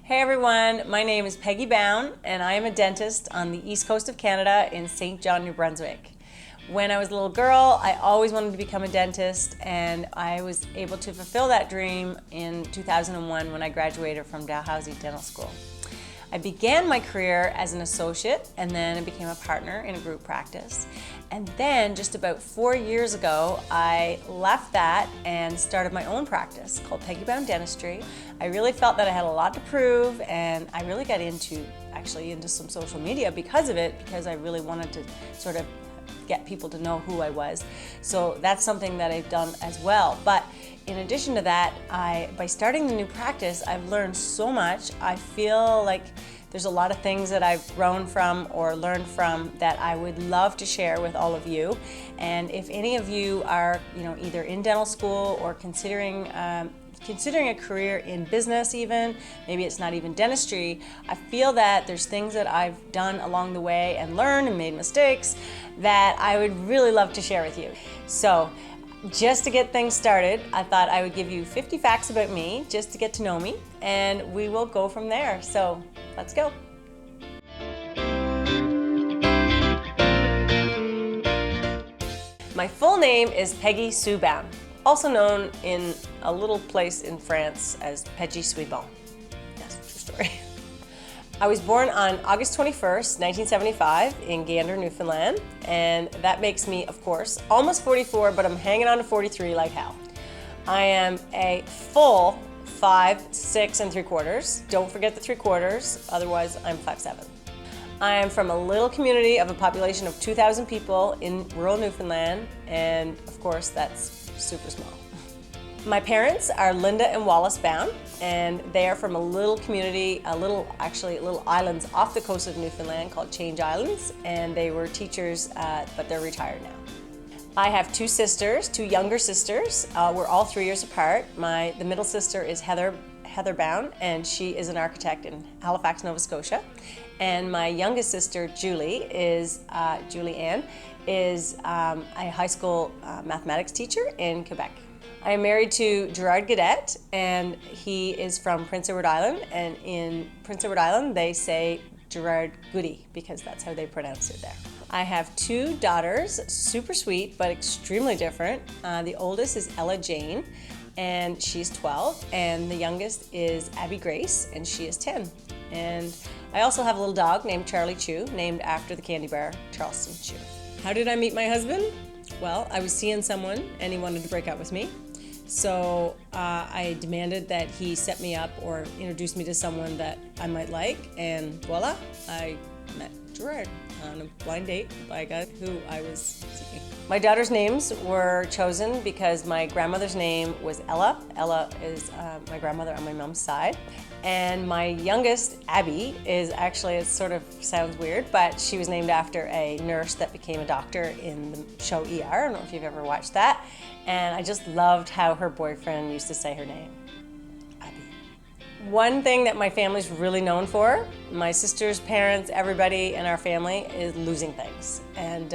Hey everyone, my name is Peggy Bown and I am a dentist on the east coast of Canada in St. John, New Brunswick. When I was a little girl, I always wanted to become a dentist, and I was able to fulfill that dream in 2001 when I graduated from Dalhousie Dental School. I began my career as an associate, and then I became a partner in a group practice. And then just about 4 years ago, I left that and started my own practice called Peggy Bown Dentistry. I really felt that I had a lot to prove, and I really got into some social media because of it, because I really wanted to sort of get people to know who I was. So that's something that I've done as well. But in addition to that, by starting the new practice, I've learned so much. I feel like there's a lot of things that I've grown from or learned from that I would love to share with all of you. And if any of you are, either in dental school or considering a career in business even, maybe it's not even dentistry, I feel that there's things that I've done along the way and learned and made mistakes that I would really love to share with you. So just to get things started, I thought I would give you 50 facts about me just to get to know me, and we will go from there. So let's go. My full name is Peggy Sue Bown, also known in a little place in France as Peggy Bown. Yes, true story. I was born on August 21st, 1975 in Gander, Newfoundland, and that makes me, of course, almost 44, but I'm hanging on to 43 like hell. I am a full 5'6 3/4". Don't forget the 3/4, otherwise I'm 5'7". I am from a little community of a population of 2,000 people in rural Newfoundland, and of course that's super small. My parents are Linda and Wallace Bown, and they are from a little community, little islands off the coast of Newfoundland called Change Islands, and they were teachers, but they're retired now. I have two sisters, two younger sisters. We're all 3 years apart. The middle sister is Heather Bown, and she is an architect in Halifax, Nova Scotia. And my youngest sister, Julie Ann, is a high school mathematics teacher in Quebec. I am married to Gerard Gaudette, and he is from Prince Edward Island, and in Prince Edward Island they say Gerard Goody because that's how they pronounce it there. I have two daughters, super sweet but extremely different. The oldest is Ella Jane, and she's 12, and the youngest is Abby Grace, and she is 10. And I also have a little dog named Charlie Chew, named after the candy bar Charleston Chew. How did I meet my husband? Well, I was seeing someone and he wanted to break up with me. So I demanded that he set me up or introduce me to someone that I might like, and voila, I met Gerard on a blind date by a guy who I was seeking. My daughter's names were chosen because my grandmother's name was Ella. Ella is my grandmother on my mom's side. And my youngest, Abby, is actually, it sort of sounds weird, but she was named after a nurse that became a doctor in the show ER. I don't know if you've ever watched that. And I just loved how her boyfriend used to say her name, Abby. One thing that my family's really known for, my sister's parents, everybody in our family, is losing things. And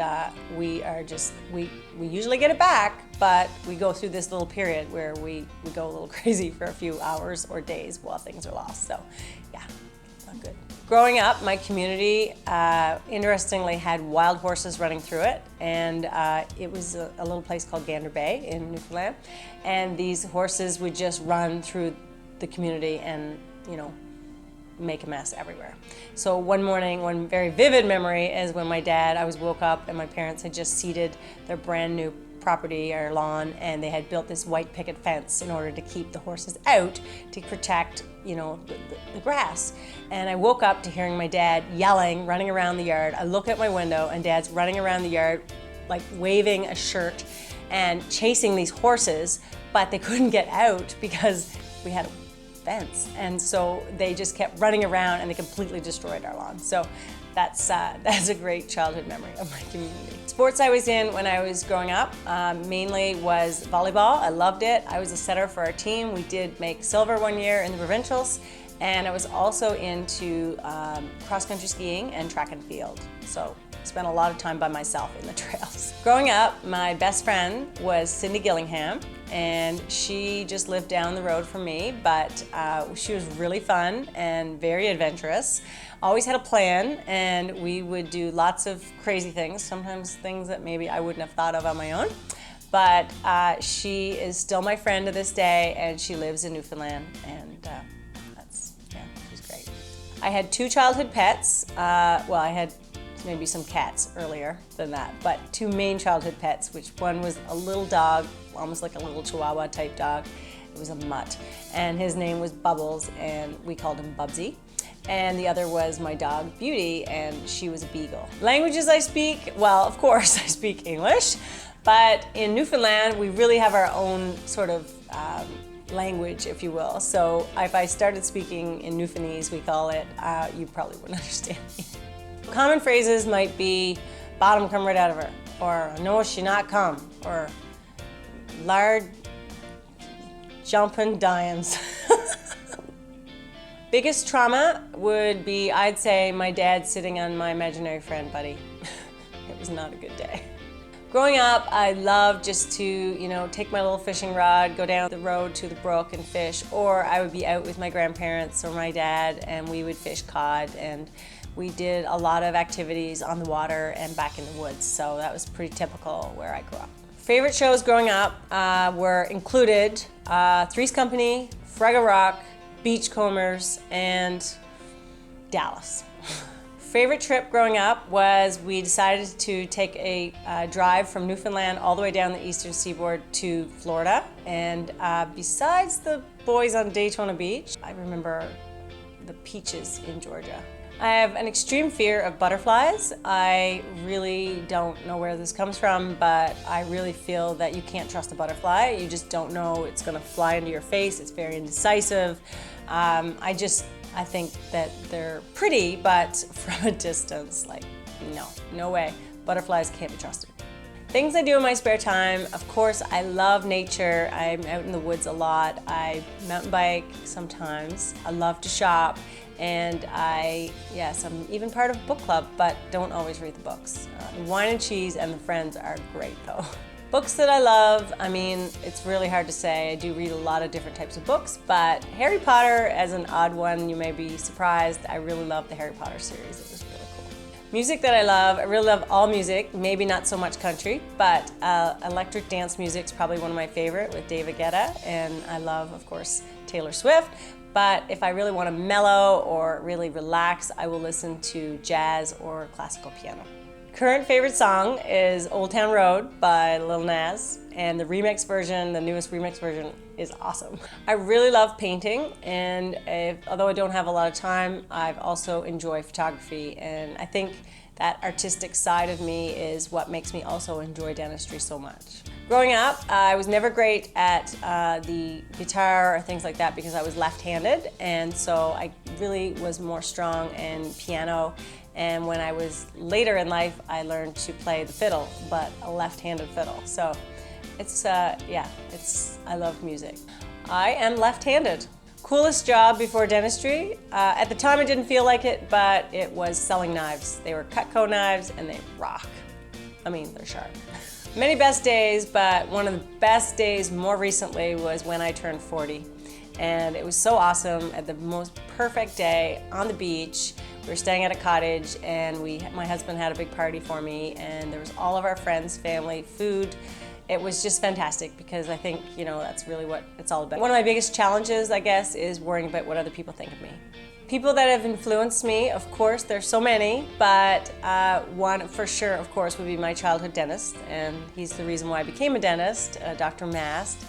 we usually get it back, but we go through this little period where we go a little crazy for a few hours or days while things are lost. So yeah, not good. Growing up, my community, interestingly, had wild horses running through it, and it was a little place called Gander Bay in Newfoundland, and these horses would just run through the community and, make a mess everywhere. So one morning, one very vivid memory is when I woke up and my parents had just seeded their brand new property or lawn, and they had built this white picket fence in order to keep the horses out to protect, the grass. And I woke up to hearing my dad yelling, running around the yard. I look at my window and Dad's running around the yard, like waving a shirt and chasing these horses, but they couldn't get out because we had a fence. And so they just kept running around and they completely destroyed our lawn. So that's a great childhood memory of my community. Sports I was in when I was growing up mainly was volleyball. I loved it. I was a setter for our team. We did make silver one year in the provincials, and I was also into cross-country skiing and track and field. So I spent a lot of time by myself in the trails. Growing up, my best friend was Cindy Gillingham, and she just lived down the road from me, but she was really fun and very adventurous. Always had a plan, and we would do lots of crazy things, sometimes things that maybe I wouldn't have thought of on my own. But she is still my friend to this day, and she lives in Newfoundland, and she's great. I had 2 childhood pets. Well, I had maybe some cats earlier than that, but 2 main childhood pets, which one was a little dog, almost like a little Chihuahua type dog. It was a mutt, and his name was Bubbles, and we called him Bubsy. And the other was my dog Beauty, and she was a beagle. Languages I speak, well, of course I speak English, but in Newfoundland we really have our own sort of language, if you will. So if I started speaking in Newfoundlandese, we call it, you probably wouldn't understand me. Common phrases might be, bottom come right out of her, or no, she not come, or lard jumping dimes. Biggest trauma would be, I'd say, my dad sitting on my imaginary friend, Buddy. It was not a good day. Growing up, I loved just to, take my little fishing rod, go down the road to the brook and fish, or I would be out with my grandparents or my dad, and we would fish cod, and we did a lot of activities on the water and back in the woods, so that was pretty typical where I grew up. Favorite shows growing up were included Three's Company, Fraggle Rock, Beachcombers, and Dallas. Favorite trip growing up was we decided to take a drive from Newfoundland all the way down the eastern seaboard to Florida. And besides the boys on Daytona Beach, I remember the peaches in Georgia. I have an extreme fear of butterflies. I really don't know where this comes from, but I really feel that you can't trust a butterfly. You just don't know it's gonna fly into your face. It's very indecisive. I think that they're pretty, but from a distance, like, no way. Butterflies can't be trusted. Things I do in my spare time, of course, I love nature. I'm out in the woods a lot. I mountain bike sometimes. I love to shop. And I'm even part of a book club, but don't always read the books. Wine and Cheese and The Friends are great though. Books that I love, it's really hard to say. I do read a lot of different types of books, but Harry Potter, as an odd one, you may be surprised, I really love the Harry Potter series. It was really cool. Music that I really love all music, maybe not so much country, but electric dance music is probably one of my favorite with David Guetta, and I love, of course, Taylor Swift. But if I really want to mellow or really relax, I will listen to jazz or classical piano. Current favorite song is Old Town Road by Lil Nas, and the remix version, the newest remix version, is awesome. I really love painting, and although I don't have a lot of time, I've also enjoyed photography, and I think that artistic side of me is what makes me also enjoy dentistry so much. Growing up, I was never great at the guitar or things like that because I was left-handed, and so I really was more strong in piano. And when I was later in life, I learned to play the fiddle, but a left-handed fiddle. So I love music. I am left-handed. Coolest job before dentistry? At the time I didn't feel like it, but it was selling knives. They were Cutco knives and they rock. They're sharp. Many best days, but one of the best days more recently was when I turned 40. And it was so awesome. At the most perfect day on the beach. We were staying at a cottage, and my husband had a big party for me, and there was all of our friends, family, food. It was just fantastic because I think, that's really what it's all about. One of my biggest challenges, I guess, is worrying about what other people think of me. People that have influenced me, of course, there's so many, but one for sure, of course, would be my childhood dentist, and he's the reason why I became a dentist, Dr. Mast.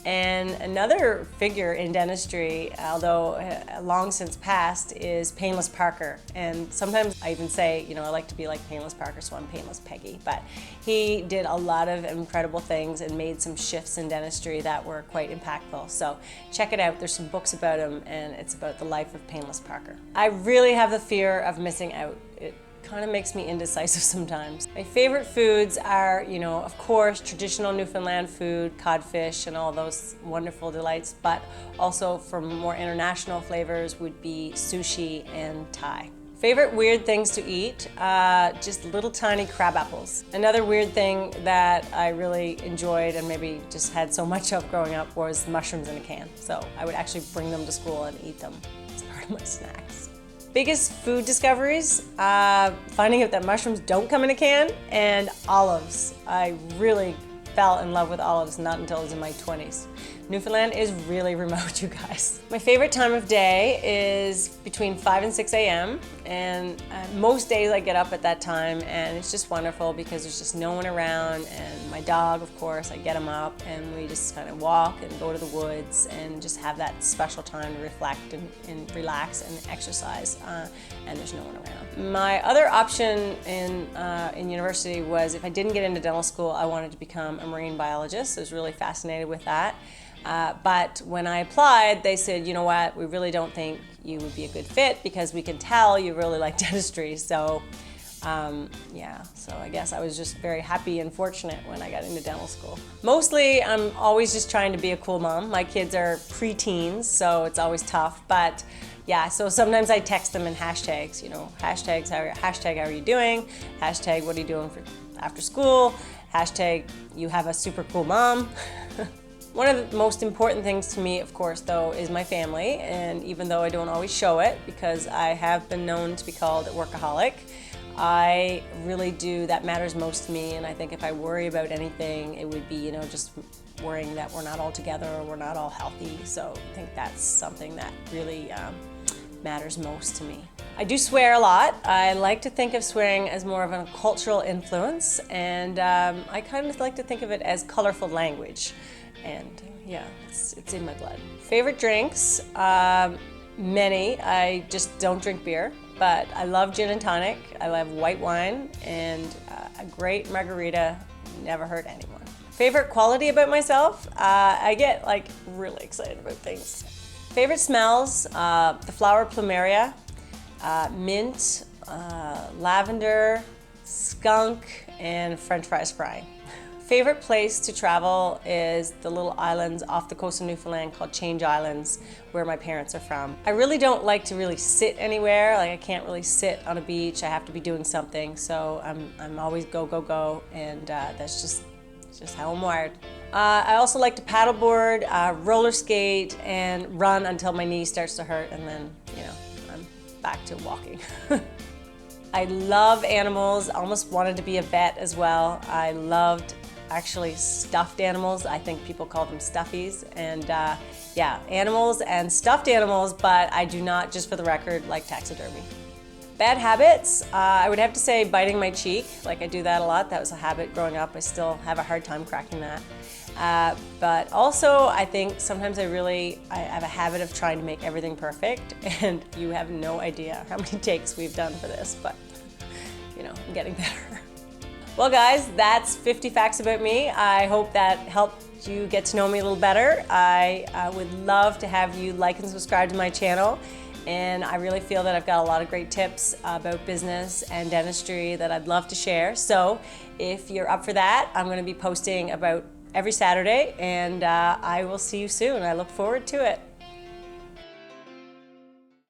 And another figure in dentistry, although long since passed, is Painless Parker. And sometimes I even say, I like to be like Painless Parker, so I'm Painless Peggy. But he did a lot of incredible things and made some shifts in dentistry that were quite impactful. So check it out. There's some books about him, and it's about the life of Painless Parker. I really have the fear of missing out. It kind of makes me indecisive sometimes. My favorite foods are, of course, traditional Newfoundland food, codfish and all those wonderful delights, but also for more international flavors would be sushi and Thai. Favorite weird things to eat? Just little tiny crab apples. Another weird thing that I really enjoyed and maybe just had so much of growing up was mushrooms in a can. So I would actually bring them to school and eat them as part of my snacks. Biggest food discoveries, finding out that mushrooms don't come in a can, and olives. I really fell in love with olives not until I was in my 20s. Newfoundland is really remote, you guys. My favorite time of day is between 5 and 6 a.m. and most days I get up at that time, and it's just wonderful because there's just no one around, and my dog, of course, I get him up and we just kind of walk and go to the woods and just have that special time to reflect and relax and exercise, and there's no one around. My other option in university was, if I didn't get into dental school, I wanted to become a marine biologist. I was really fascinated with that. But when I applied, they said, you know what, we really don't think you would be a good fit because we can tell you really like dentistry. So yeah, so I guess I was just very happy and fortunate when I got into dental school. Mostly, I'm always just trying to be a cool mom. My kids are pre-teens, so it's always tough. But yeah, so sometimes I text them in hashtags, you know, hashtag how are you doing? Hashtag what are you doing for after school? Hashtag you have a super cool mom. One of the most important things to me, of course, though, is my family, and even though I don't always show it, because I have been known to be called a workaholic, I really do, that matters most to me, and I think if I worry about anything, it would be, you know, just worrying that we're not all together or we're not all healthy, so I think that's something that really matters most to me. I do swear a lot. I like to think of swearing as more of a cultural influence, and I kind of like to think of it as colorful language. And yeah, it's in my blood. Favorite drinks? Many. I just don't drink beer, but I love gin and tonic. I love white wine, and a great margarita never hurt anyone. Favorite quality about myself? I get like really excited about things. Favorite smells? The flower plumeria, mint, lavender, skunk, and French fries frying. Favorite place to travel is the little islands off the coast of Newfoundland called Change Islands, where my parents are from. I really don't like to really sit anywhere. Like, I can't really sit on a beach. I have to be doing something, so I'm always go, go, go, and that's just how I'm wired. I also like to paddleboard, roller skate, and run until my knee starts to hurt, and then, you know, I'm back to walking. I love animals, almost wanted to be a vet as well. I loved actually stuffed animals. I think people call them stuffies. And yeah, animals and stuffed animals, but I do not, just for the record, like taxidermy. Bad habits, I would have to say biting my cheek. Like, I do that a lot. That was a habit growing up. I still have a hard time cracking that. But also, I think sometimes I have a habit of trying to make everything perfect, and you have no idea how many takes we've done for this, but you know, I'm getting better. Well guys, that's 50 facts about me. I hope that helped you get to know me a little better. I would love to have you like and subscribe to my channel, and I really feel that I've got a lot of great tips about business and dentistry that I'd love to share. So if you're up for that, I'm going to be posting about every Saturday, and I will see you soon. I look forward to it.